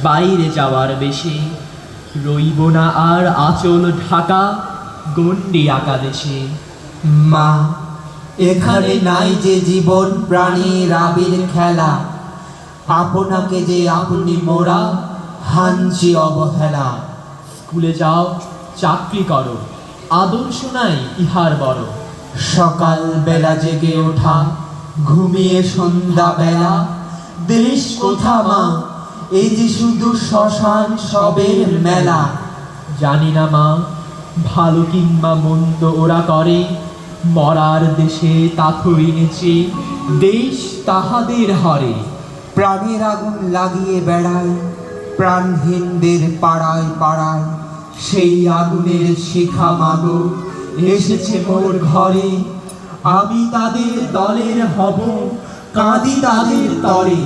বাইরে যাওয়ার বেশে, রইব না আর আঁচল ঢাকা গণ্ডি আঁকা দেশে। মা, এখানে নাই যে জীবন প্রাণীর আবির খেলা, আপনাকে যে আপনি মোরা হাঞ্চি অবহেলা। স্কুলে যাও, চাকরি করো, আদর্শ নাই ইহার বড়। সকাল বেলা জেগে ওঠা, ঘুমিয়ে সন্ধ্যা বেলা, দেশ কোথা মা, এই যে শুধু শ্মশান সবের মেলা। জানি না মা, ভালো কিংবা মন্দ ওরা করে, মরার দেশে তাথই নেচে দেশ তাহাদের হরে। প্রাণের আগুন লাগিয়ে বেড়ায় প্রাণহীনদের পাড়ায় পাড়ায়, সেই আগুনের শিখা মাগো এসেছে মোর ঘরে। আমি তাদের দলের হব, কাঁদি তাদের তরে।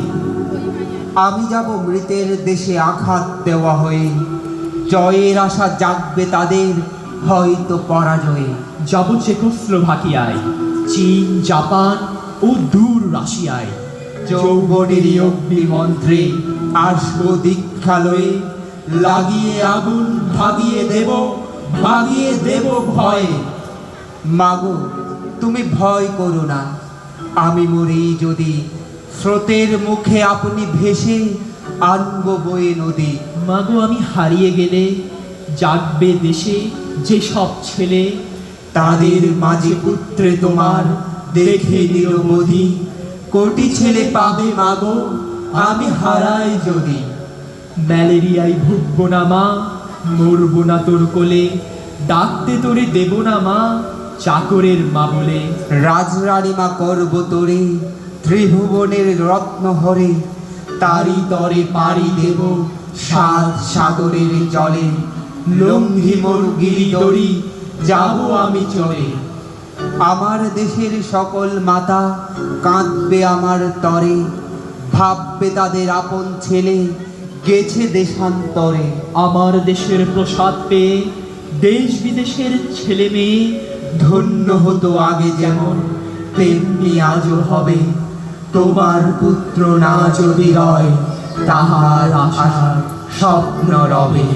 আমি যাব মৃতের দেশে আঘাত দেওয়া হয়ে, জয়ের আশা জাগবে তাদের হয়তো পরাজয়ে। যাব চেকোস্লোভাকিয়ায়, চীন, জাপান ও দূর রাশিয়ায়। যৌবনেরই অগ্নিমন্ত্রে আসবো দীক্ষালয়ে, লাগিয়ে আগুন ভাগিয়ে দেব ভয়ে। মাগো, তুমি ভয় করো না, আমি মরি যদি, স্রোতের মুখে আপনি ভেসে আনবো বয়ে নদী। মাগো, আমি হারিয়ে গেলে জাগবে দেশে যে সব ছেলে, তাদের মাঝে পুত্রে তোমার দেখে নিরবধি। কোটি ছেলে পাবে মাগো, আমি হারাই যদি। ম্যালেরিয়ায় ভুগবো না মা, মরবো না তোর কোলে, ডাকতে তোরে দেব না মা চাকরের মা বলে। রাজরানীমা করব তোরে ত্রিভুবনের রত্ন হরে, তারি তরে পাড়ি দেব সাত সাগরের জলে। লঙ্ঘি মোর গিরিদড়ি যাব আমি চলে। আমার দেশের সকল মাতা কাঁদবে আমার তরে, ভাববে তাদের আপন ছেলে গেছে দেশান্তরে। আমার দেশের প্রসাদ পেয়ে দেশ বিদেশের ছেলে মেয়ে ধন্য হতো আগে যেমন, তেমনি আজও হবে। তোমার পুত্র না যদি রয়, তাহার আশা স্বপ্ন রবে।